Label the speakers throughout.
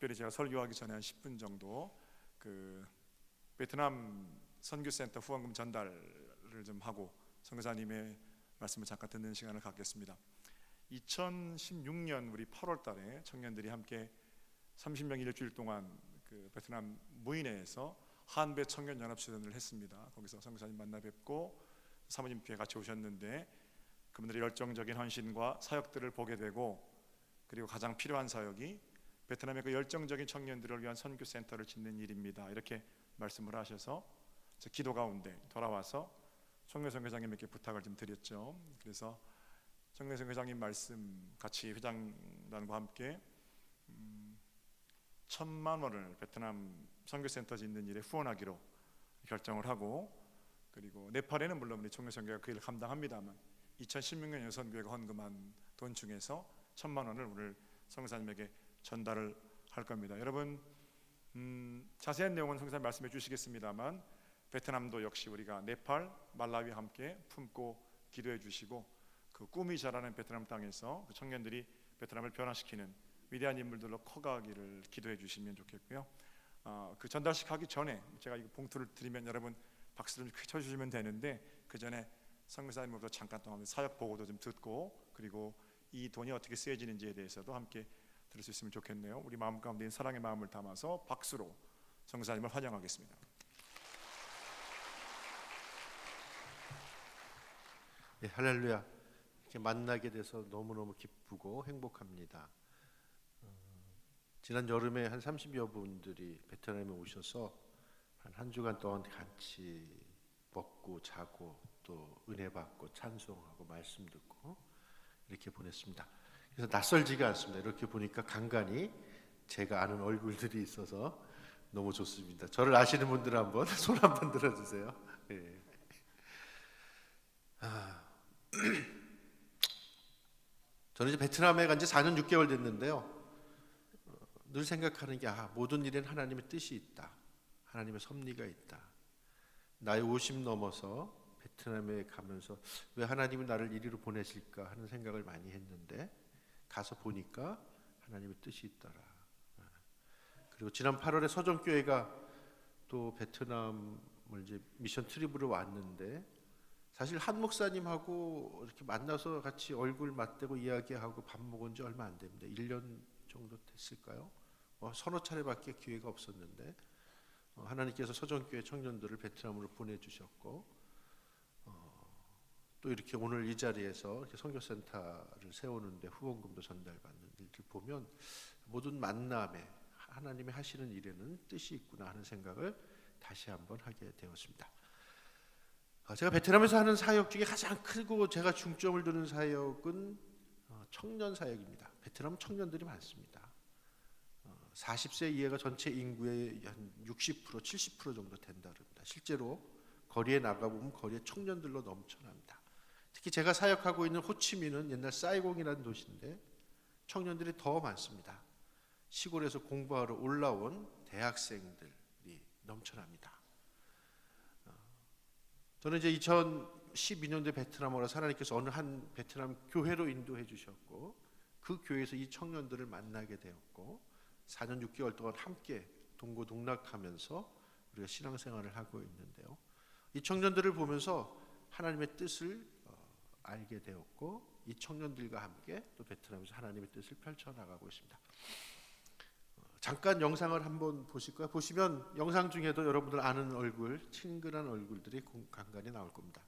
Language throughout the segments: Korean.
Speaker 1: 특별히 제가 설교하기 전에 한 10분 정도 그 베트남 선교센터 후원금 전달을 좀 하고 선교사님의 말씀을 잠깐 듣는 시간을 갖겠습니다. 2016년 우리 8월 달에 청년들이 함께 30명 일주일 동안 그 베트남 무인회에서 한배 청년 연합수련을 했습니다. 거기서 선교사님 만나 뵙고 사모님께 같이 오셨는데 그분들의 열정적인 헌신과 사역들을 보게 되고, 그리고 가장 필요한 사역이 베트남의 그 열정적인 청년들을 위한 선교센터를 짓는 일입니다. 이렇게 말씀을 하셔서 기도 가운데 돌아와서 청년선 회장님에게 부탁을 좀 드렸죠. 그래서 청년선 회장님 말씀 같이 회장단과 함께 1,000만 원을 베트남 선교센터 짓는 일에 후원하기로 결정을 하고, 그리고 네팔에는 물론 우리 청년선교회가 그 일을 감당합니다만 2016년 여선교회가 헌금한 돈 중에서 1,000만 원을 오늘 선교사님에게 전달을 할 겁니다. 여러분 자세한 내용은 선교사님 말씀해 주시겠습니다만 베트남도 역시 우리가 네팔, 말라위와 함께 품고 기도해 주시고, 그 꿈이 자라는 베트남 땅에서 그 청년들이 베트남을 변화시키는 위대한 인물들로 커가기를 기도해 주시면 좋겠고요. 그 전달식 하기 전에 제가 이 봉투를 드리면 여러분 박수를 좀 크게 쳐주시면 되는데, 그 전에 선교사님으로부터 잠깐 동안 사역 보고도 좀 듣고, 그리고 이 돈이 어떻게 쓰여지는지에 대해서도 함께 들을 수 있으면 좋겠네요. 우리 마음 가운데 있는 사랑의 마음을 담아서 박수로 선교사님을 환영하겠습니다.
Speaker 2: 네, 할렐루야. 이렇게 만나게 돼서 너무너무 기쁘고 행복합니다. 지난 여름에 한 30여 분들이 베트남에 오셔서 한 주간 동안 같이 먹고 자고 또 은혜 받고 찬송하고 말씀 듣고 이렇게 보냈습니다. 그래서 낯설지가 않습니다. 이렇게 보니까 간간히 제가 아는 얼굴들이 있어서 너무 좋습니다. 저를 아시는 분들 한번 손 한번 들어주세요. 네. 저는 이제 베트남에 간 지 4년 6개월 됐는데요. 늘 생각하는 게 모든 일엔 하나님의 뜻이 있다. 하나님의 섭리가 있다. 나이 50 넘어서 베트남에 가면서 왜 하나님이 나를 이리로 보내실까 하는 생각을 많이 했는데, 가서 보니까 하나님의 뜻이 있더라. 그리고 지난 8월에 서정교회가 또 베트남을 이제 미션 트립으로 왔는데, 사실 한 목사님하고 이렇게 만나서 같이 얼굴 맞대고 이야기하고 밥 먹은 지 얼마 안 됩니다. 1년 정도 됐을까요? 서너 차례밖에 기회가 없었는데 하나님께서 서정교회 청년들을 베트남으로 보내주셨고, 또 이렇게 오늘 이 자리에서 이렇게 선교센터를 세우는데 후원금도 전달받는 일들 보면 모든 만남에 하나님이 하시는 일에는 뜻이 있구나 하는 생각을 다시 한번 하게 되었습니다. 제가 베트남에서 하는 사역 중에 가장 크고 제가 중점을 두는 사역은 청년 사역입니다. 베트남 청년들이 많습니다. 40세 이하가 전체 인구의 한 60%, 70% 정도 된다 그럽니다. 실제로 거리에 나가보면 거리에 청년들로 넘쳐납니다. 특히 제가 사역하고 있는 호치민은 옛날 사이공이라는 도시인데 청년들이 더 많습니다. 시골에서 공부하러 올라온 대학생들이 넘쳐납니다. 저는 이제 2012년도에 베트남으로 하나님께서 어느 한 베트남 교회로 인도해 주셨고, 그 교회에서 이 청년들을 만나게 되었고 4년 6개월 동안 함께 동고동락하면서 우리가 신앙생활을 하고 있는데요. 이 청년들을 보면서 하나님의 뜻을 알게 되었고, 이 청년들과 함께 또 베트남에서 하나님의 뜻을 펼쳐나가고 있습니다. 잠깐 영상을 한번 보실까요? 보시면 영상 중에도 여러분들 아는 얼굴, 친근한 얼굴들이 간간히 나올 겁니다.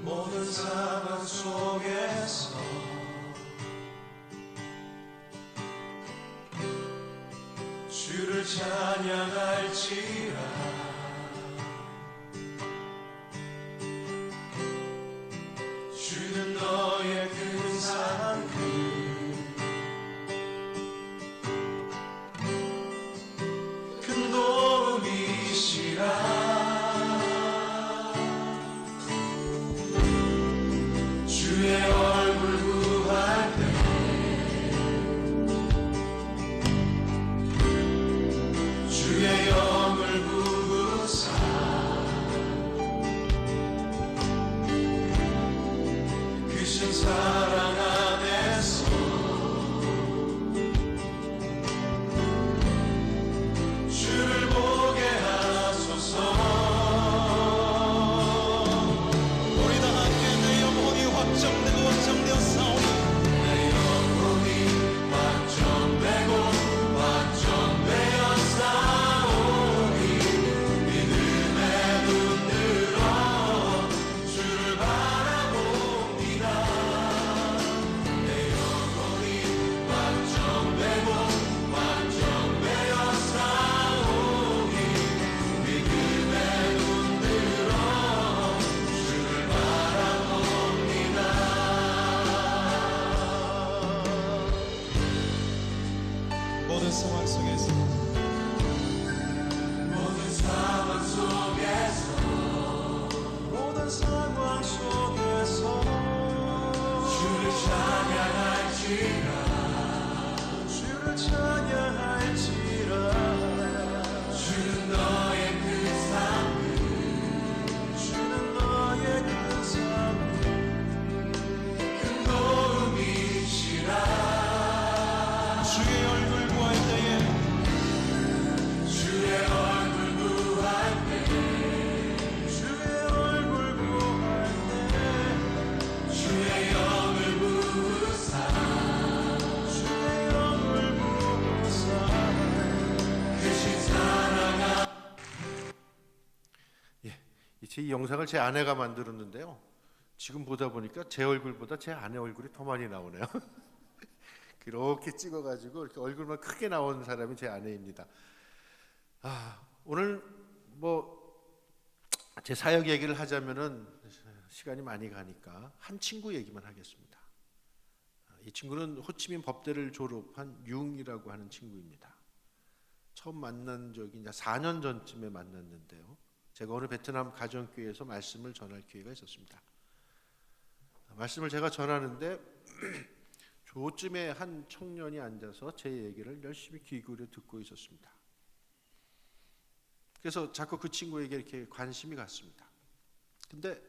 Speaker 3: 모든 상황 속에서 주를 찬양할지라. 주는 너의 큰 사랑 큰 도움이시라. 주를 찬양할지라 주는 너의 그 삶 주는 너의 그 삶 큰 도움이시라 주의 얼굴 구할 때에 주의 얼굴 구할 때 주의 얼굴 구할 때 주의 영을 부으사 주의 영을 부으사 크신 사랑아
Speaker 2: 이 영상을 제 아내가 만들었는데요. 지금 보다 보니까 제 얼굴보다 제 아내 얼굴이 더 많이 나오네요. 그렇게 찍어가지고 이렇게 얼굴만 크게 나온 사람이 제 아내입니다. 오늘 제 사역 얘기를 하자면은 시간이 많이 가니까 한 친구 얘기만 하겠습니다. 이 친구는 호치민 법대를 졸업한 융이라고 하는 친구입니다. 처음 만난 적이 이제 4년 전쯤에 만났는데요. 제가 어느 베트남 가정교회에서 말씀을 전할 기회가 있었습니다. 말씀을 제가 전하는데 조쯤에 한 청년이 앉아서 제 얘기를 열심히 귀 기울여 듣고 있었습니다. 그래서 자꾸 그 친구에게 이렇게 관심이 갔습니다. 근데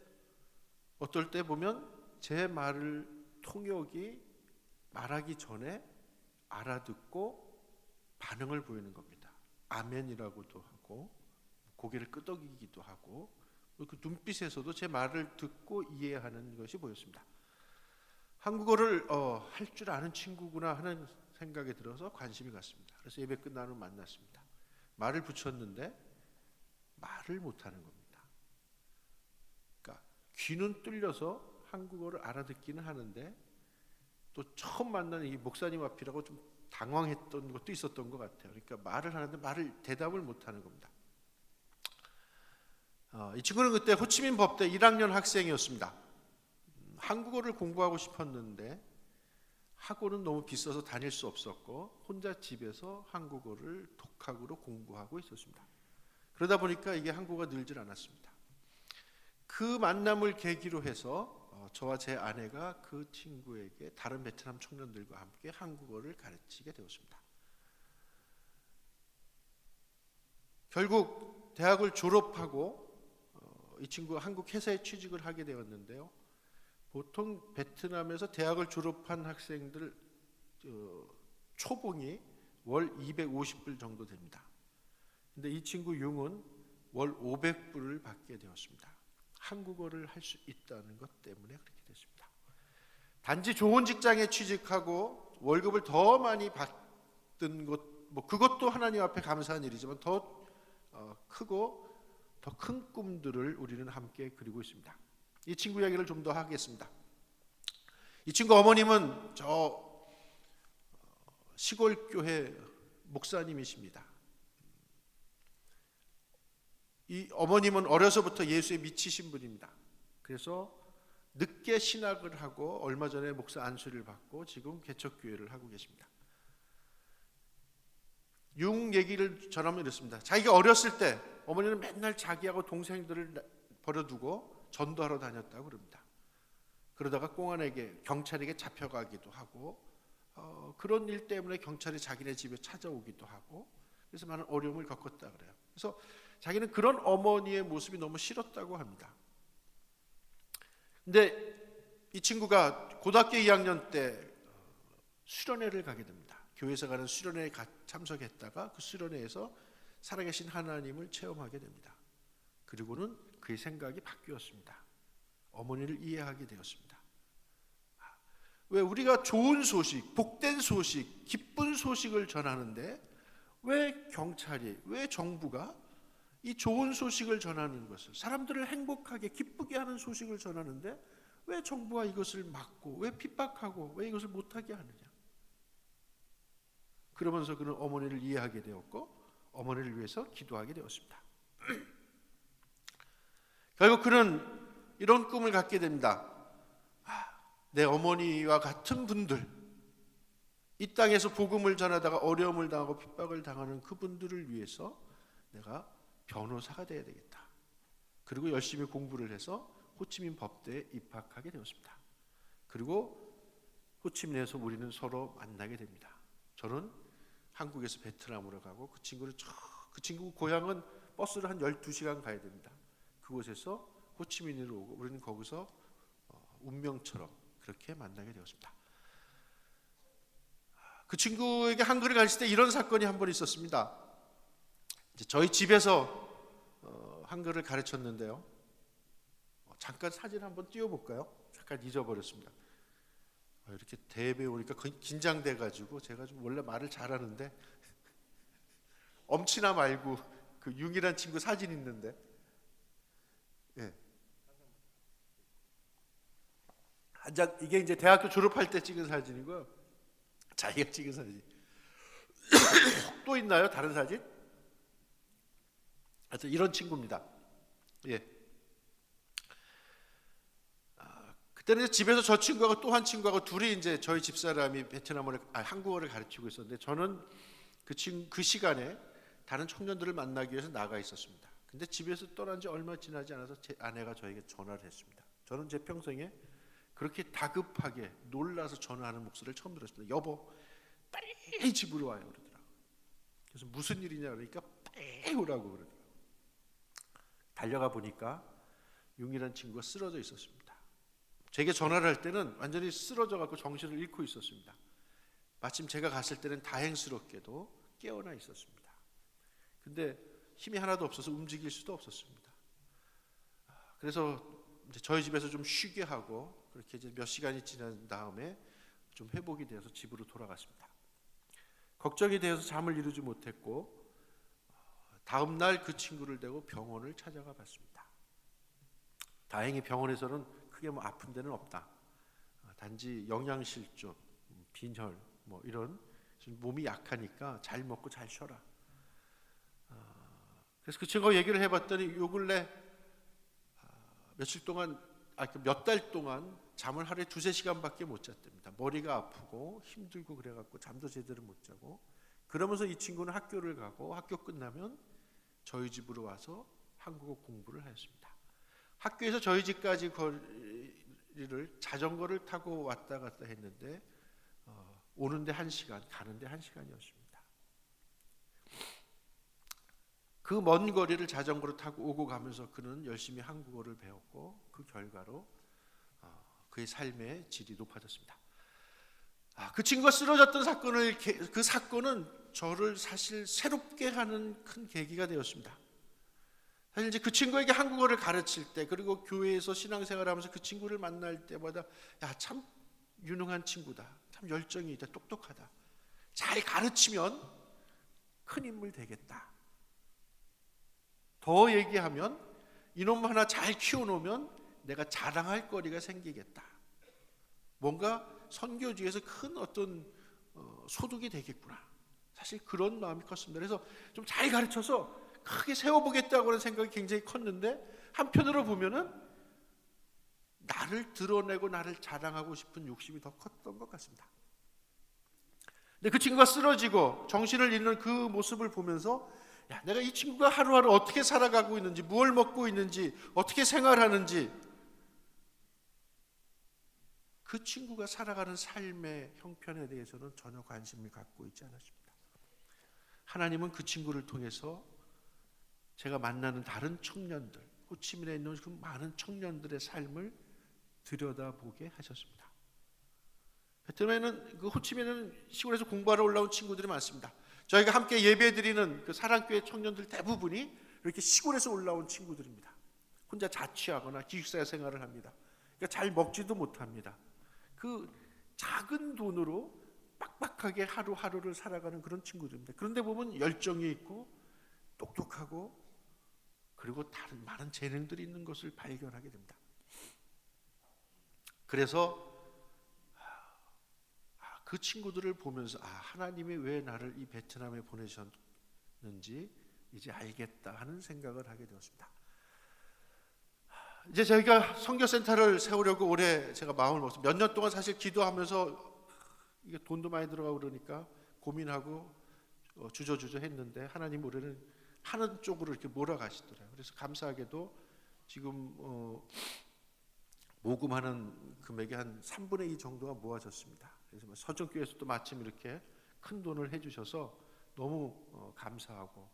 Speaker 2: 어떨 때 보면 제 말을 통역이 말하기 전에 알아듣고 반응을 보이는 겁니다. 아멘이라고도 하고 고개를 끄덕이기도 하고 그 눈빛에서도 제 말을 듣고 이해하는 것이 보였습니다. 한국어를 할 줄 아는 친구구나 하는 생각이 들어서 관심이 갔습니다. 그래서 예배 끝나는 만났습니다. 말을 붙였는데 말을 못하는 겁니다. 그러니까 귀는 뚫려서 한국어를 알아듣기는 하는데 또 처음 만나는 이 목사님 앞이라고 좀 당황했던 것도 있었던 것 같아요. 그러니까 말을 하는데 대답을 못하는 겁니다. 이 친구는 그때 호치민 법대 1학년 학생이었습니다. 한국어를 공부하고 싶었는데 학원은 너무 비싸서 다닐 수 없었고 혼자 집에서 한국어를 독학으로 공부하고 있었습니다. 그러다 보니까 이게 한국어가 늘질 않았습니다. 그 만남을 계기로 해서 저와 제 아내가 그 친구에게 다른 베트남 청년들과 함께 한국어를 가르치게 되었습니다. 결국 대학을 졸업하고 이 친구가 한국 회사에 취직을 하게 되었는데요. 보통 베트남에서 대학을 졸업한 학생들 초봉이 월 250불 정도 됩니다. 근데 이 친구 융은 월 500불을 받게 되었습니다. 한국어를 할 수 있다는 것 때문에 그렇게 됐습니다. 단지 좋은 직장에 취직하고 월급을 더 많이 받던 것, 그것도 하나님 앞에 감사한 일이지만 더 크고 더 큰 꿈들을 우리는 함께 그리고 있습니다. 이 친구 이야기를 좀 더 하겠습니다. 이 친구 어머님은 저 시골 교회 목사님이십니다. 이 어머님은 어려서부터 예수에 미치신 분입니다. 그래서 늦게 신학을 하고 얼마 전에 목사 안수를 받고 지금 개척교회를 하고 계십니다. 융 얘기를 전하면 이렇습니다. 자기가 어렸을 때 어머니는 맨날 자기하고 동생들을 버려두고 전도하러 다녔다고 그럽니다. 그러다가 꽁안에게 경찰에게 잡혀가기도 하고 그런 일 때문에 경찰이 자기네 집에 찾아오기도 하고 그래서 많은 어려움을 겪었다 그래요. 그래서 자기는 그런 어머니의 모습이 너무 싫었다고 합니다. 근데 이 친구가 고등학교 2학년 때 수련회를 가게 됩니다. 교회에서 가는 수련회에 참석했다가 그 수련회에서 살아계신 하나님을 체험하게 됩니다. 그리고는 그의 생각이 바뀌었습니다. 어머니를 이해하게 되었습니다. 왜 우리가 좋은 소식, 복된 소식, 기쁜 소식을 전하는데 왜 경찰이, 왜 정부가 이 좋은 소식을 전하는 것을, 사람들을 행복하게 기쁘게 하는 소식을 전하는데 왜 정부가 이것을 막고 왜 핍박하고 왜 이것을 못하게 하느냐. 그러면서 그는 어머니를 이해하게 되었고 어머니를 위해서 기도하게 되었습니다. 결국 그는 이런 꿈을 갖게 됩니다. 내 어머니와 같은 분들, 이 땅에서 복음을 전하다가 어려움을 당하고 핍박을 당하는 그분들을 위해서 내가 변호사가 되어야 되겠다. 그리고 열심히 공부를 해서 호치민 법대에 입학하게 되었습니다. 그리고 호치민에서 우리는 서로 만나게 됩니다. 저는 한국에서 베트남으로 가고 그 친구 고향은 버스를 한 12시간 가야 됩니다. 그곳에서 호치민으로 오고 우리는 거기서 운명처럼 그렇게 만나게 되었습니다. 그 친구에게 한글을 가르칠 때 이런 사건이 한 번 있었습니다. 이제 저희 집에서 한글을 가르쳤는데요. 잠깐 사진 한번 띄워볼까요? 잠깐 잊어버렸습니다. 이렇게 대회에 오니까 긴장돼가지고 제가 좀 원래 말을 잘하는데 엄친아 말고 그 융이란 친구 사진 있는데, 예. 한 장, 이게 이제 대학교 졸업할 때 찍은 사진이고요. 자기가 찍은 사진. 또 있나요? 다른 사진? 하여튼 이런 친구입니다. 예. 그때는 집에서 저 친구하고 또 한 친구하고 둘이 이제 저희 집사람이 한국어를 가르치고 있었는데 저는 그 시간에 다른 청년들을 만나기 위해서 나가 있었습니다. 근데 집에서 떠난 지 얼마 지나지 않아서 제 아내가 저에게 전화를 했습니다. 저는 제 평생에 그렇게 다급하게 놀라서 전화하는 목소리를 처음 들었습니다. 여보, 빨리 집으로 와요 그러더라고요. 그래서 무슨 일이냐 그러니까 빨리 오라고 그러더라고요. 달려가 보니까 융이라는 친구가 쓰러져 있었습니다. 제게 전화를 할 때는 완전히 쓰러져 갖고 정신을 잃고 있었습니다. 마침 제가 갔을 때는 다행스럽게도 깨어나 있었습니다. 근데 힘이 하나도 없어서 움직일 수도 없었습니다. 그래서 이제 저희 집에서 좀 쉬게 하고 그렇게 이제 몇 시간이 지난 다음에 좀 회복이 되어서 집으로 돌아갔습니다. 걱정이 되어서 잠을 이루지 못했고 다음 날 그 친구를 데리고 병원을 찾아가 봤습니다. 다행히 병원에서는 크게 뭐 아픈 데는 없다. 단지 영양실조, 빈혈 뭐 이런 몸이 약하니까 잘 먹고 잘 쉬어라. 그래서 그 친구하고 얘기를 해봤더니 요 근래 몇 달 동안 잠을 하루에 2-3시간밖에 못 잤답니다. 머리가 아프고 힘들고 그래갖고 잠도 제대로 못 자고 그러면서 이 친구는 학교를 가고 학교 끝나면 저희 집으로 와서 한국어 공부를 하였습니다. 학교에서 저희 집까지 거리를 자전거를 타고 왔다 갔다 했는데 오는데 1시간, 가는데 1시간이었습니다. 그 먼 거리를 자전거를 타고 오고 가면서 그는 열심히 한국어를 배웠고 그 결과로 그의 삶의 질이 높아졌습니다. 그 친구가 쓰러졌던 그 사건은 저를 사실 새롭게 하는 큰 계기가 되었습니다. 사실 이제 그 친구에게 한국어를 가르칠 때 그리고 교회에서 신앙생활하면서 그 친구를 만날 때마다 참 유능한 친구다, 참 열정이 있다, 똑똑하다, 잘 가르치면 큰 인물 되겠다. 더 얘기하면 이놈 하나 잘 키워놓으면 내가 자랑할 거리가 생기겠다. 뭔가 선교지에서 큰 어떤 소득이 되겠구나. 사실 그런 마음이 컸습니다. 그래서 좀 잘 가르쳐서 크게 세워보겠다고 하는 생각이 굉장히 컸는데 한편으로 보면은 나를 드러내고 나를 자랑하고 싶은 욕심이 더 컸던 것 같습니다. 근데 그 친구가 쓰러지고 정신을 잃는 그 모습을 보면서 내가 이 친구가 하루하루 어떻게 살아가고 있는지, 무엇을 먹고 있는지, 어떻게 생활하는지, 그 친구가 살아가는 삶의 형편에 대해서는 전혀 관심을 갖고 있지 않았습니다. 하나님은 그 친구를 통해서 제가 만나는 다른 청년들, 호치민에 있는 그 많은 청년들의 삶을 들여다보게 하셨습니다. 베트남에는 그 호치민에는 시골에서 공부하러 올라온 친구들이 많습니다. 저희가 함께 예배드리는 그 사랑교회 청년들 대부분이 이렇게 시골에서 올라온 친구들입니다. 혼자 자취하거나 기숙사 생활을 합니다. 그러니까 잘 먹지도 못합니다. 그 작은 돈으로 빡빡하게 하루하루를 살아가는 그런 친구들입니다. 그런데 보면 열정이 있고 똑똑하고 그리고 다른 많은 재능들이 있는 것을 발견하게 됩니다. 그래서 그 친구들을 보면서 하나님이 왜 나를 이 베트남에 보내셨는지 이제 알겠다 하는 생각을 하게 되었습니다. 이제 저희가 선교센터를 세우려고 올해 제가 마음을 먹었습니다. 몇 년 동안 사실 기도하면서 이게 돈도 많이 들어가고 그러니까 고민하고 주저주저 했는데 하나님 올해는 하는 쪽으로 이렇게 몰아가시더라고요. 그래서 감사하게도 지금 모금하는 금액의 한 3분의 2 정도가 모아졌습니다. 그래서 서정교회에서도 마침 이렇게 큰 돈을 해주셔서 너무 감사하고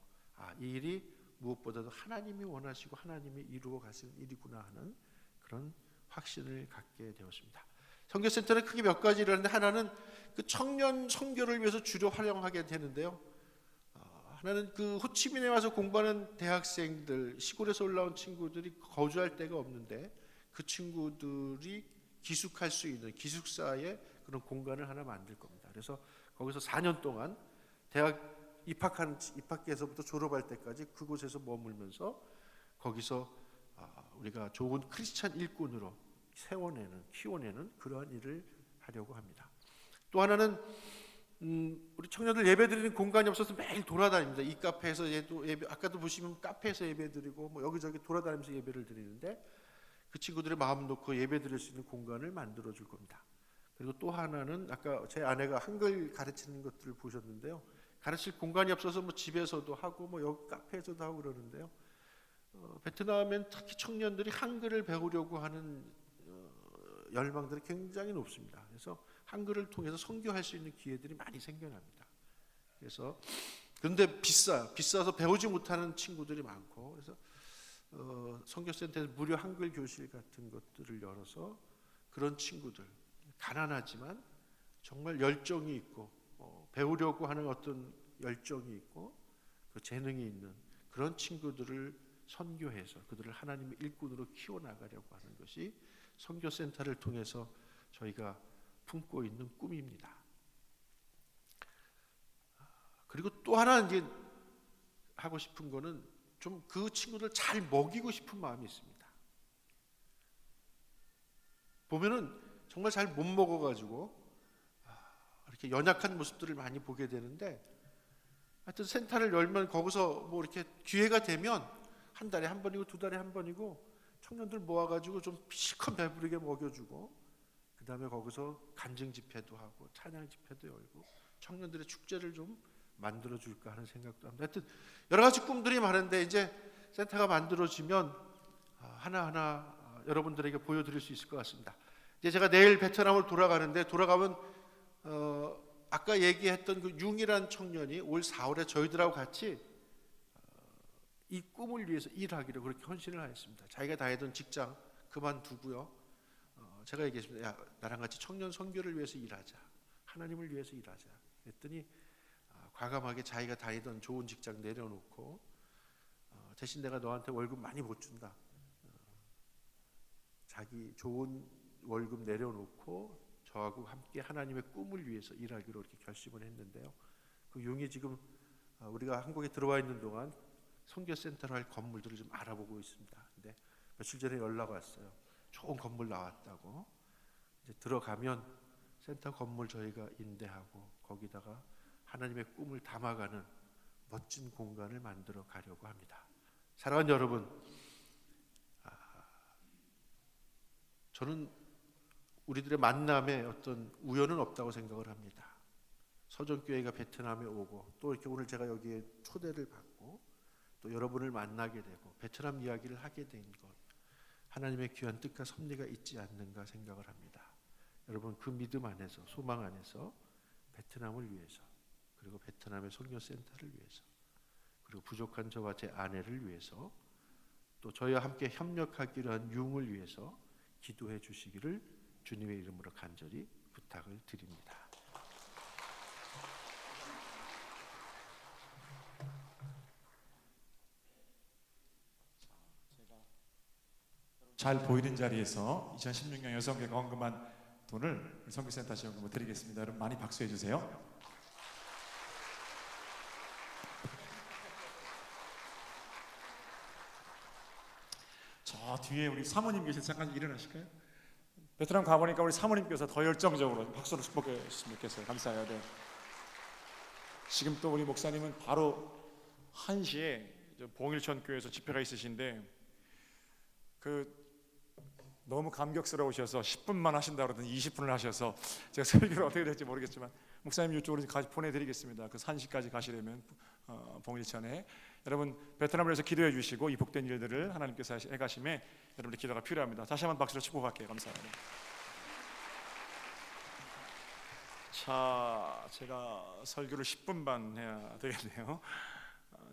Speaker 2: 이 일이 무엇보다도 하나님이 원하시고 하나님이 이루어 가시는 일이구나 하는 그런 확신을 갖게 되었습니다. 선교센터는 크게 몇 가지를 하는데 하나는 그 청년 선교를 위해서 주로 활용하게 되는데요. 하나는 그 호치민에 와서 공부하는 대학생들, 시골에서 올라온 친구들이 거주할 데가 없는데 그 친구들이 기숙할 수 있는 기숙사의 그런 공간을 하나 만들 겁니다. 그래서 거기서 4년 동안 대학 입학해서부터 졸업할 때까지 그곳에서 머물면서 거기서 우리가 좋은 크리스찬 일꾼으로 키워내는 그러한 일을 하려고 합니다. 또 하나는 우리 청년들 예배드리는 공간이 없어서 매일 돌아다닙니다. 이 카페에서 예배, 아까도 보시면 카페에서 예배드리고 뭐 여기저기 돌아다니면서 예배를 드리는데 그 친구들의 마음 놓고 예배드릴 수 있는 공간을 만들어 줄 겁니다. 그리고 또 하나는 아까 제 아내가 한글 가르치는 것들을 보셨는데요. 가르칠 공간이 없어서 뭐 집에서도 하고 뭐 여기 카페에서도 하고 그러는데요. 베트남엔 특히 청년들이 한글을 배우려고 하는 열망들이 굉장히 높습니다. 그래서 한글을 통해서 선교할 수 있는 기회들이 많이 생겨납니다. 그래서 그런데 비싸서 배우지 못하는 친구들이 많고 그래서 선교센터에서 무료 한글 교실 같은 것들을 열어서 그런 친구들 가난하지만 정말 열정이 있고 배우려고 하는 어떤 열정이 있고 그 재능이 있는 그런 친구들을 선교해서 그들을 하나님의 일꾼으로 키워나가려고 하는 것이 선교센터를 통해서 저희가 품고 있는 꿈입니다. 그리고 또 하나 이제 하고 싶은 거는 좀 그 친구들 잘 먹이고 싶은 마음이 있습니다. 보면은 정말 잘 못 먹어가지고 이렇게 연약한 모습들을 많이 보게 되는데 하여튼 센터를 열면 거기서 뭐 이렇게 기회가 되면 한 달에 한 번이고 두 달에 한 번이고 청년들 모아가지고 좀 실컷 배부르게 먹여주고 그 다음에 거기서 간증 집회도 하고 찬양 집회도 열고 청년들의 축제를 좀 만들어줄까 하는 생각도 합니다. 하여튼 여러 가지 꿈들이 많은데 이제 센터가 만들어지면 하나하나 여러분들에게 보여드릴 수 있을 것 같습니다. 이제 제가 내일 베트남을 돌아가면 아까 얘기했던 그 융이란 청년이 올 4월에 저희들하고 같이 이 꿈을 위해서 일하기로 그렇게 헌신을 하였습니다. 자기가 다니던 직장 그만두고요. 제가 얘기했습니다. 야, 나랑 같이 청년 선교를 위해서 일하자. 하나님을 위해서 일하자. 그랬더니 과감하게 자기가 다니던 좋은 직장 내려놓고 대신 내가 너한테 월급 많이 못 준다. 자기 좋은 월급 내려놓고 저하고 함께 하나님의 꿈을 위해서 일하기로 이렇게 결심을 했는데요. 그 융이 지금 우리가 한국에 들어와 있는 동안 선교센터로 할 건물들을 좀 알아보고 있습니다. 근데 며칠 전에 연락 왔어요. 좋은 건물 나왔다고. 이제 들어가면 센터 건물 저희가 임대하고 거기다가 하나님의 꿈을 담아가는 멋진 공간을 만들어 가려고 합니다. 사랑하는 여러분, 저는 우리들의 만남에 어떤 우연은 없다고 생각을 합니다. 서정교회가 베트남에 오고 또 이렇게 오늘 제가 여기에 초대를 받고 또 여러분을 만나게 되고 베트남 이야기를 하게 된 것 하나님의 귀한 뜻과 섭리가 있지 않는가 생각을 합니다. 여러분 그 믿음 안에서 소망 안에서 베트남을 위해서 그리고 베트남의 선교센터를 위해서 그리고 부족한 저와 제 아내를 위해서 또 저희와 함께 협력하기로 한 융을 위해서 기도해 주시기를 주님의 이름으로 간절히 부탁을 드립니다.
Speaker 1: 잘 보이는 자리에서 2016년 여성교회가 헌금한 돈을 선교센터 지원금으로 드리겠습니다. 여러분 많이 박수해 주세요. 저 뒤에 우리 사모님 계실 잠깐 일어나실까요? 베트남 가보니까 우리 사모님께서 더 열정적으로 박수로 축복해 주셨으면 좋겠어요. 감사해요. 네. 지금 또 우리 목사님은 바로 1시에 봉일천 교회에서 집회가 있으신데 너무 감격스러우셔서 10분만 하신다 그러더니 20분을 하셔서 제가 설교를 어떻게 될지 모르겠지만 목사님 이쪽으로 보내드리겠습니다. 그 산시까지 가시려면 봉일 전에 여러분 베트남을 위해서 기도해 주시고 이 복된 일들을 하나님께서 해가심에 여러분의 기도가 필요합니다. 다시 한번 박수로 축복할게요. 감사합니다. 자, 제가 설교를 10분 반 해야 되겠네요.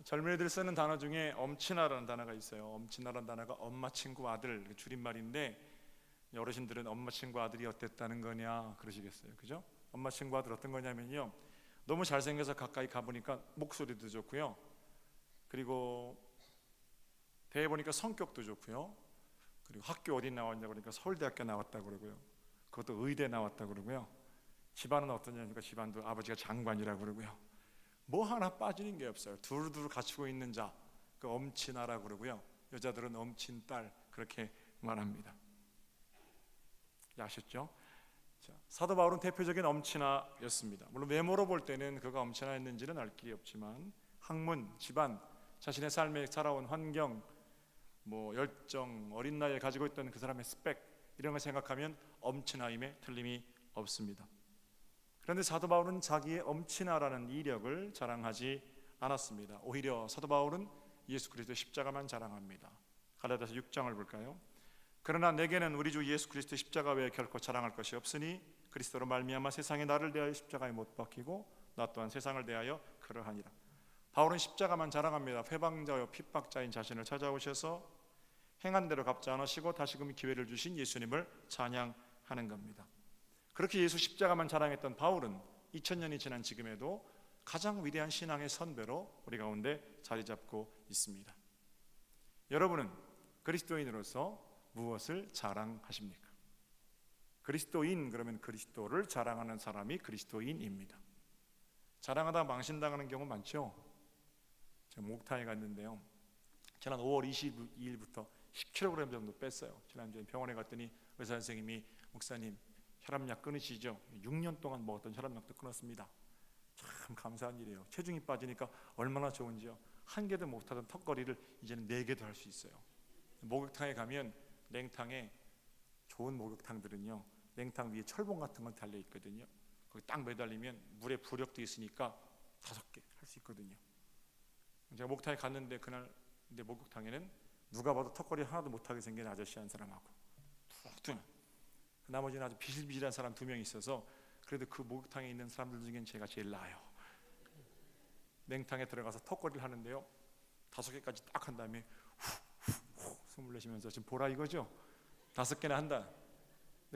Speaker 1: 젊은이들 쓰는 단어 중에 엄친아라는 단어가 있어요. 엄친아라는 단어가 엄마, 친구, 아들 줄임말인데 어르신들은 엄마, 친구, 아들이 어땠다는 거냐 그러시겠어요. 그죠? 엄마, 친구, 아들 어떤 거냐면요, 너무 잘생겨서 가까이 가보니까 목소리도 좋고요, 그리고 대해 보니까 성격도 좋고요, 그리고 학교 어디 나왔냐고 그러니까 서울대학교 나왔다고 그러고요, 그것도 의대 나왔다고 그러고요, 집안은 어떠냐니까 집안도 아버지가 장관이라고 그러고요, 뭐 하나 빠지는 게 없어요. 두루두루 갖추고 있는 자, 그 엄친아라고 그러고요, 여자들은 엄친딸 그렇게 말합니다. 아셨죠? 자, 사도 바울은 대표적인 엄친아였습니다. 물론 외모로 볼 때는 그가 엄친아였는지는 알 길이 없지만 학문, 집안, 자신의 삶에 살아온 환경, 뭐 열정, 어린 나이에 가지고 있던 그 사람의 스펙 이런 걸 생각하면 엄친아임에 틀림이 없습니다. 그런데 사도 바울은 자기의 엄친아라는 이력을 자랑하지 않았습니다. 오히려 사도 바울은 예수 그리스도의 십자가만 자랑합니다. 갈라디아서 6장을 볼까요? 그러나 내게는 우리 주 예수 그리스도의 십자가 외에 결코 자랑할 것이 없으니 그리스도로 말미암아 세상이 나를 대하여 십자가에 못 박히고 나 또한 세상을 대하여 그러하니라. 바울은 십자가만 자랑합니다. 회방자요 핍박자인 자신을 찾아오셔서 행한 대로 갚지 않으시고 다시금 기회를 주신 예수님을 찬양하는 겁니다. 그렇게 예수 십자가만 자랑했던 바울은 2000년이 지난 지금에도 가장 위대한 신앙의 선배로 우리 가운데 자리 잡고 있습니다. 여러분은 그리스도인으로서 무엇을 자랑하십니까? 그리스도인 그러면 그리스도를 자랑하는 사람이 그리스도인입니다. 자랑하다 망신당하는 경우 많죠. 제가 목욕탕에 갔는데요, 지난 5월 22일부터 10kg 정도 뺐어요. 지난주에 병원에 갔더니 의사 선생님이 목사님 혈압약 끊으시죠? 6년 동안 먹었던 혈압약도 끊었습니다. 참 감사한 일이에요. 체중이 빠지니까 얼마나 좋은지요. 한 개도 못하던 턱걸이를 이제는 4개도 할 수 있어요. 목욕탕에 가면 냉탕에 좋은 목욕탕들은요, 냉탕 위에 철봉 같은 건 달려 있거든요. 거기 딱 매달리면 물에 부력도 있으니까 5개 할 수 있거든요. 제가 목욕탕에 갔는데 그날 내 목욕탕에는 누가 봐도 턱걸이 하나도 못하게 생긴 아저씨 한 사람하고 툭툭 나머지는 아주 비실비실한 사람 2명 있어서 그래도 그 목욕탕에 있는 사람들 중엔 제가 제일 나아요. 냉탕에 들어가서 턱걸이를 하는데요, 5개까지 딱 한 다음에 후 숨을 내쉬면서 지금 보라 이거죠? 5개나 한다.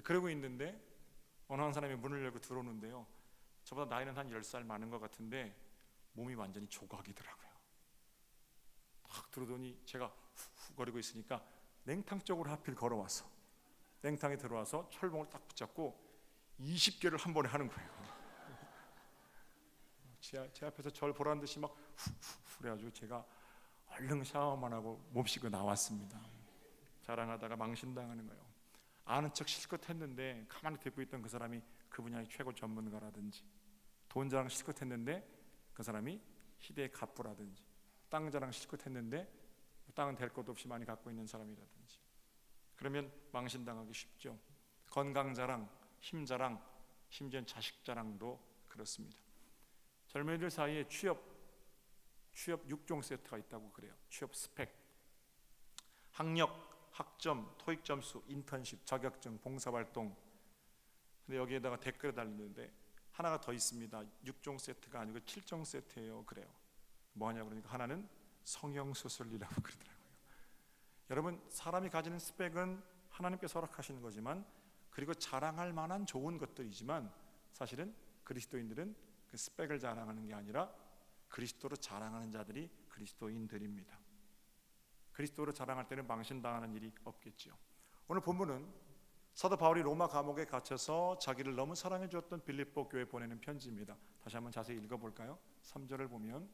Speaker 1: 그러고 있는데 어느 한 사람이 문을 열고 들어오는데요, 저보다 나이는 한 10살 많은 것 같은데 몸이 완전히 조각이더라고요. 딱 들어오더니 제가 후 거리고 있으니까 냉탕 쪽으로 하필 걸어와서 냉탕에 들어와서 철봉을 딱 붙잡고 20개를 한 번에 하는 거예요. 제 앞에서 절 보라는 듯이 막 후 그래가지고 제가 얼른 샤워만 하고 몹시고 나왔습니다. 자랑하다가 망신당하는 거예요. 아는 척 실컷 했는데 가만히 듣고 있던 그 사람이 그 분야의 최고 전문가라든지, 돈 자랑 실컷 했는데 그 사람이 희대의 갑부라든지, 땅 자랑 실컷 했는데 땅은 될 것도 없이 많이 갖고 있는 사람이라든지, 그러면 망신당하기 쉽죠. 건강 자랑, 힘 자랑, 심지어 자식 자랑도 그렇습니다. 젊은이들 사이에 취업 6종 세트가 있다고 그래요. 취업 스펙, 학력, 학점, 토익 점수, 인턴십, 자격증, 봉사활동. 근데 여기에다가 댓글을 달리는데 하나가 더 있습니다. 6종 세트가 아니고 7종 세트예요. 그래요. 뭐냐 그러니까 하나는 성형수술이라고 그러더라고요. 여러분, 사람이 가지는 스펙은 하나님께서 허락하시는 거지만, 그리고 자랑할 만한 좋은 것들이지만, 사실은 그리스도인들은 그 스펙을 자랑하는 게 아니라 그리스도로 자랑하는 자들이 그리스도인들입니다. 그리스도로 자랑할 때는 망신당하는 일이 없겠죠. 오늘 본문은 사도 바울이 로마 감옥에 갇혀서 자기를 너무 사랑해 주었던 빌립보 교회에 보내는 편지입니다. 다시 한번 자세히 읽어볼까요? 3절을 보면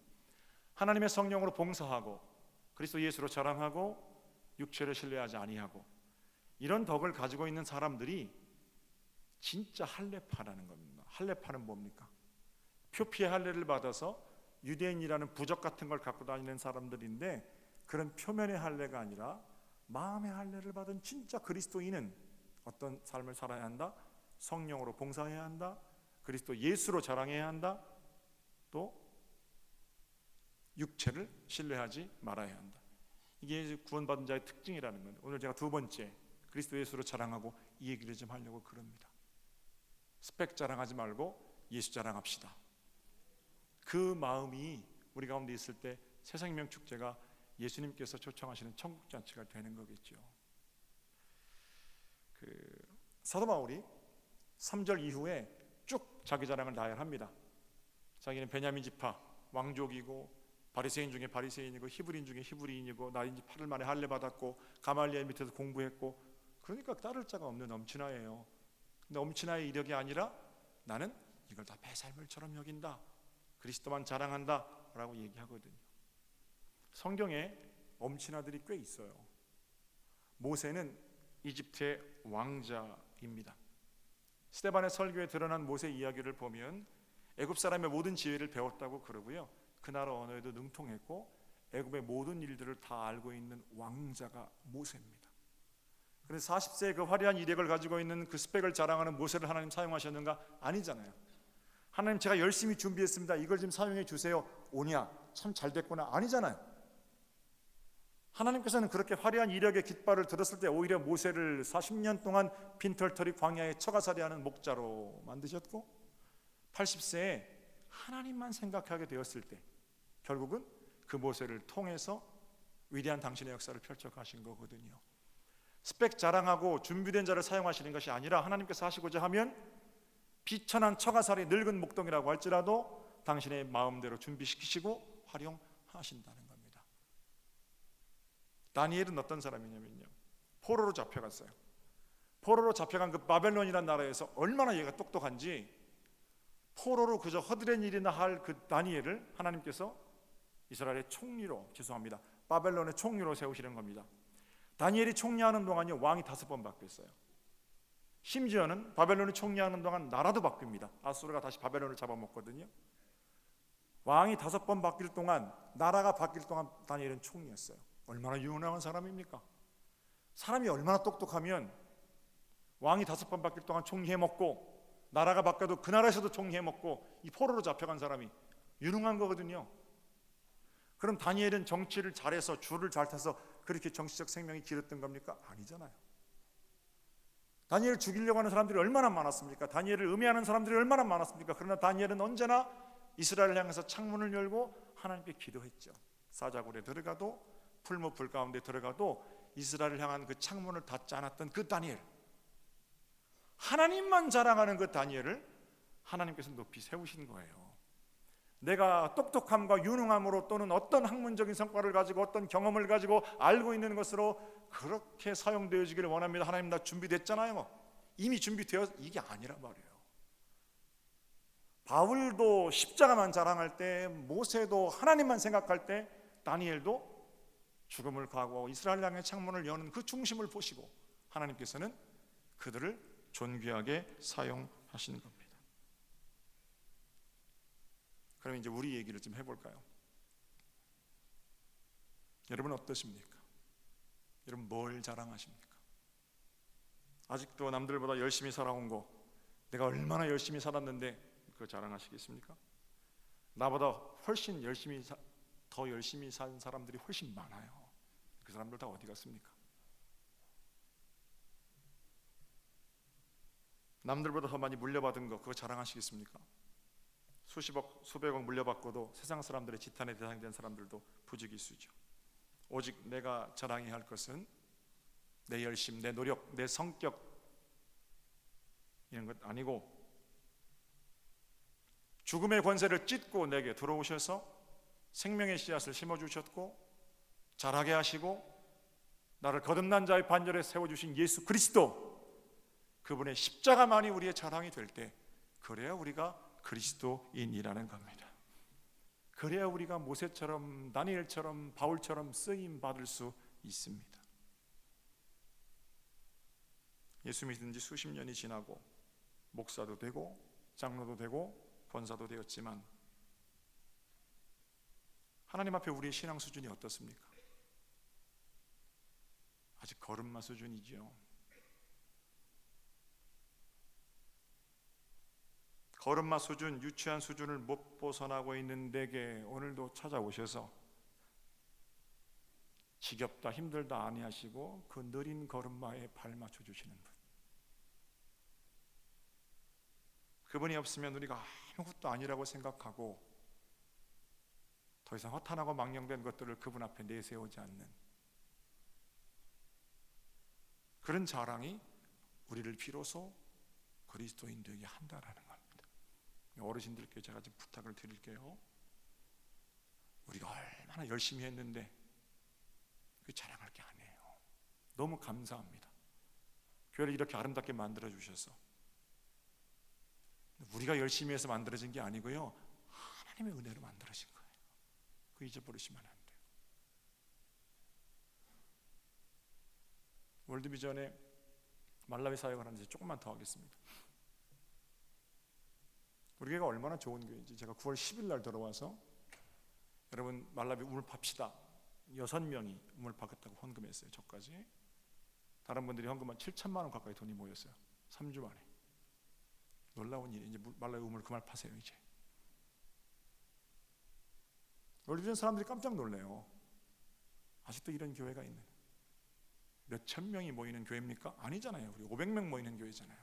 Speaker 1: 하나님의 성령으로 봉사하고 그리스도 예수로 자랑하고 육체를 신뢰하지 아니하고, 이런 덕을 가지고 있는 사람들이 진짜 할례파라는 겁니다. 할례파는 뭡니까? 표피의 할례를 받아서 유대인이라는 부적 같은 걸 갖고 다니는 사람들인데, 그런 표면의 할례가 아니라 마음의 할례를 받은 진짜 그리스도인은 어떤 삶을 살아야 한다? 성령으로 봉사해야 한다. 그리스도 예수로 자랑해야 한다. 또 육체를 신뢰하지 말아야 한다. 이게 구원받은 자의 특징이라는 겁니다. 오늘 제가 두 번째 그리스도 예수로 자랑하고 이 얘기를 좀 하려고 그럽니다. 스펙 자랑하지 말고 예수 자랑합시다. 그 마음이 우리 가운데 있을 때 새생명 축제가 예수님께서 초청하시는 천국 잔치가 되는 거겠죠. 사도 바울이 3절 이후에 쭉 자기 자랑을 나열합니다. 자기는 베냐민 지파 왕족이고 바리새인 중에 바리새인이고 히브리인 중에 히브리인이고 나인 지 8일 만에 할례 받았고 가말리엘 밑에서 공부했고, 그러니까 따를 자가 없는 엄친아예요. 근데 엄친아의 이력이 아니라 나는 이걸 다 배설물처럼 여긴다, 그리스도만 자랑한다 라고 얘기하거든요. 성경에 엄친아들이 꽤 있어요. 모세는 이집트의 왕자입니다. 스데반의 설교에 드러난 모세 이야기를 보면 애굽 사람의 모든 지혜를 배웠다고 그러고요, 그 나라 언어에도 능통했고 애굽의 모든 일들을 다 알고 있는 왕자가 모세입니다. 그래서 40세의 그 화려한 이력을 가지고 있는 그 스펙을 자랑하는 모세를 하나님 사용하셨는가? 아니잖아요. 하나님 제가 열심히 준비했습니다, 이걸 좀 사용해 주세요, 오냐? 참 잘 됐구나. 아니잖아요. 하나님께서는 그렇게 화려한 이력의 깃발을 들었을 때 오히려 모세를 40년 동안 빈털터리 광야에 처가살이하는 목자로 만드셨고 80세에 하나님만 생각하게 되었을 때 결국은 그 모세를 통해서 위대한 당신의 역사를 펼쳐가신 거거든요. 스펙 자랑하고 준비된 자를 사용하시는 것이 아니라 하나님께서 하시고자 하면 비천한 처가살이 늙은 목동이라고 할지라도 당신의 마음대로 준비시키시고 활용하신다는 겁니다. 다니엘은 어떤 사람이냐면요, 포로로 잡혀갔어요. 포로로 잡혀간 그 바벨론이라는 나라에서 얼마나 얘가 똑똑한지 포로로 그저 허드렛 일이나 할 그 다니엘을 하나님께서 이스라엘의 총리로, 죄송합니다, 바벨론의 총리로 세우시는 겁니다. 다니엘이 총리하는 동안요 왕이 5번 바뀌었어요. 심지어는 바벨론이 총리하는 동안 나라도 바뀝니다. 아수르가 다시 바벨론을 잡아먹거든요. 왕이 5번 바뀔 동안, 나라가 바뀔 동안 다니엘은 총리였어요. 얼마나 유능한 사람입니까? 사람이 얼마나 똑똑하면 왕이 5번 바뀔 동안 총리해먹고 나라가 바뀌어도 그 나라에서도 총리해먹고 이 포로로 잡혀간 사람이 유능한 거거든요. 그럼 다니엘은 정치를 잘해서 줄을 잘 타서 그렇게 정치적 생명이 길었던 겁니까? 아니잖아요. 다니엘을 죽이려고 하는 사람들이 얼마나 많았습니까? 다니엘을 음해하는 사람들이 얼마나 많았습니까? 그러나 다니엘은 언제나 이스라엘을 향해서 창문을 열고 하나님께 기도했죠. 사자굴에 들어가도 풀무불 가운데 들어가도 이스라엘을 향한 그 창문을 닫지 않았던 그 다니엘, 하나님만 자랑하는 그 다니엘을 하나님께서 높이 세우신 거예요. 내가 똑똑함과 유능함으로 또는 어떤 학문적인 성과를 가지고 어떤 경험을 가지고 알고 있는 것으로 그렇게 사용되어지기를 원합니다. 하나님 나 준비됐잖아요. 이미 준비되어, 이게 아니란 말이에요. 바울도 십자가만 자랑할 때, 모세도 하나님만 생각할 때, 다니엘도 죽음을 각오하고 이스라엘 향해 창문을 여는 그 중심을 보시고 하나님께서는 그들을 존귀하게 사용하시는 겁니다. 그럼 이제 우리 얘기를 좀 해볼까요? 여러분 어떠십니까? 여러분 뭘 자랑하십니까? 아직도 남들보다 열심히 살아온 거, 내가 얼마나 열심히 살았는데 그거 자랑하시겠습니까? 나보다 훨씬 더 열심히 산 사람들이 훨씬 많아요. 그 사람들 다 어디 갔습니까? 남들보다 더 많이 물려받은 거, 그거 자랑하시겠습니까? 수십억, 수백억 물려받고도 세상 사람들의 지탄의 대상이 된 사람들도 부지기수죠. 오직 내가 자랑해야 할 것은 내 열심, 내 노력, 내 성격, 이런 것 아니고 죽음의 권세를 찢고 내게 들어오셔서 생명의 씨앗을 심어주셨고 자라게 하시고 나를 거듭난 자의 반열에 세워주신 예수 그리스도, 그분의 십자가만이 우리의 자랑이 될 때, 그래야 우리가 그리스도인이라는 겁니다. 그래야 우리가 모세처럼 다니엘처럼 바울처럼 쓰임 받을 수 있습니다. 예수 믿은 지 수십 년이 지나고 목사도 되고 장로도 되고 권사도 되었지만 하나님 앞에 우리의 신앙 수준이 어떻습니까? 아직 걸음마 수준이죠. 걸음마 수준, 유치한 수준을 못 벗어나고 있는 내게 오늘도 찾아오셔서 지겹다 힘들다 아니하시고 그 느린 걸음마에 발 맞춰 주시는 분, 그분이 없으면 우리가 아무것도 아니라고 생각하고 더 이상 허탄하고 망령된 것들을 그분 앞에 내세우지 않는 그런 자랑이 우리를 비로소 그리스도인 되게 한다라는 겁니다. 어르신들께 제가 좀 부탁을 드릴게요. 우리가 얼마나 열심히 했는데 그 자랑할 게 아니에요. 너무 감사합니다. 교회를 이렇게 아름답게 만들어 주셔서. 우리가 열심히 해서 만들어진 게 아니고요, 하나님의 은혜로 만들어진 거예요. 그 잊어버리시면 안 돼요. 월드비전에 말라위 사역을 하는데 조금만 더 하겠습니다. 우리 교회가 얼마나 좋은 교회인지 제가 9월 10일 날 들어와서 여러분 말라위 우물 팝시다 6명이 우물 파겠다고 헌금했어요. 저까지. 다른 분들이 헌금한 7천만 원 가까이 돈이 모였어요. 3주 만에. 놀라운 일이. 이제 말라위 우물 그만 파세요. 이제 월드비전 사람들이 깜짝 놀래요. 아직도 이런 교회가 있는. 몇천 명이 모이는 교회입니까? 아니잖아요. 우리 500명 모이는 교회잖아요.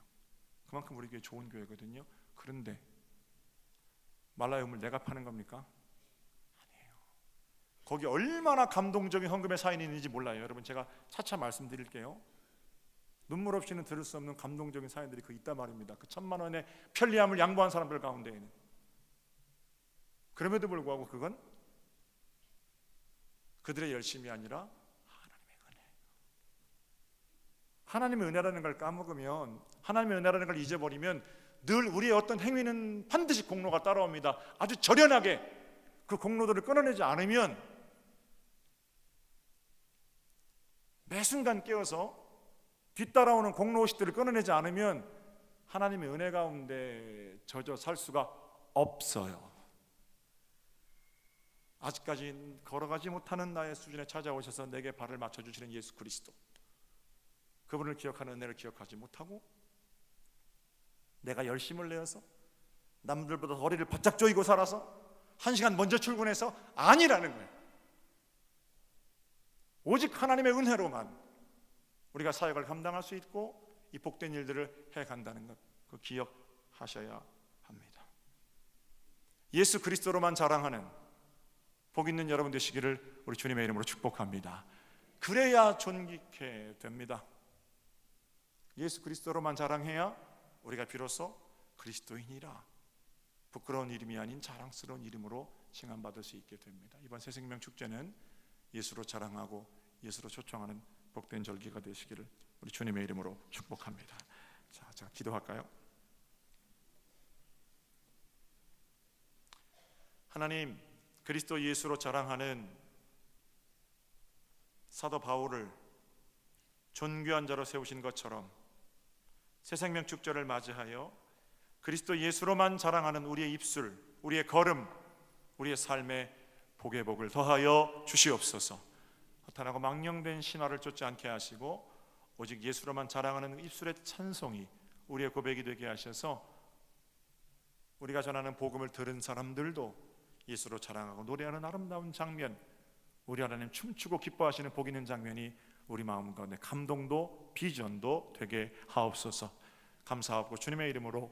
Speaker 1: 그만큼 우리 교회 좋은 교회거든요. 그런데 말라위 우물 내가 파는 겁니까? 아니에요. 거기 얼마나 감동적인 헌금의 사인이 있는지 몰라요. 여러분 제가 차차 말씀드릴게요. 눈물 없이는 들을 수 없는 감동적인 사인들이 그 있단 말입니다. 그 1,000만 원의 편리함을 양보한 사람들 가운데에는. 그럼에도 불구하고 그건 그들의 열심이 아니라 하나님의 은혜. 하나님의 은혜라는 걸 까먹으면, 하나님의 은혜라는 걸 잊어버리면 늘 우리의 어떤 행위는 반드시 공로가 따라옵니다. 아주 절연하게 그 공로들을 끊어내지 않으면, 매 순간 깨어서 뒤따라오는 공로의식들을 끊어내지 않으면 하나님의 은혜 가운데 젖어 살 수가 없어요. 아직까지 걸어가지 못하는 나의 수준에 찾아오셔서 내게 발을 맞춰주시는 예수 그리스도, 그분을 기억하는 은혜를 기억하지 못하고 내가 열심을 내어서 남들보다 허리를 바짝 조이고 살아서 1시간 먼저 출근해서 아니라는 거예요. 오직 하나님의 은혜로만 우리가 사역을 감당할 수 있고 이 복된 일들을 해간다는 것, 그 기억하셔야 합니다. 예수 그리스도로만 자랑하는 복 있는 여러분 되시기를 우리 주님의 이름으로 축복합니다. 그래야 존귀케 됩니다. 예수 그리스도로만 자랑해야 우리가 비로소 그리스도인이라 부끄러운 이름이 아닌 자랑스러운 이름으로 칭함받을 수 있게 됩니다. 이번 새생명 축제는 예수로 자랑하고 예수로 초청하는 복된 절기가 되시기를 우리 주님의 이름으로 축복합니다. 자, 기도할까요? 하나님, 그리스도 예수로 자랑하는 사도 바울을 존귀한 자로 세우신 것처럼 새생명 축제를 맞이하여 그리스도 예수로만 자랑하는 우리의 입술, 우리의 걸음, 우리의 삶에 복의 복을 더하여 주시옵소서. 허탄하고 망령된 신화를 쫓지 않게 하시고 오직 예수로만 자랑하는 입술의 찬송이 우리의 고백이 되게 하셔서 우리가 전하는 복음을 들은 사람들도 예수로 자랑하고 노래하는 아름다운 장면, 우리 하나님 춤추고 기뻐하시는 복 있는 장면이 우리 마음 가운데 감동도 비전도 되게 하옵소서. 감사하고 주님의 이름으로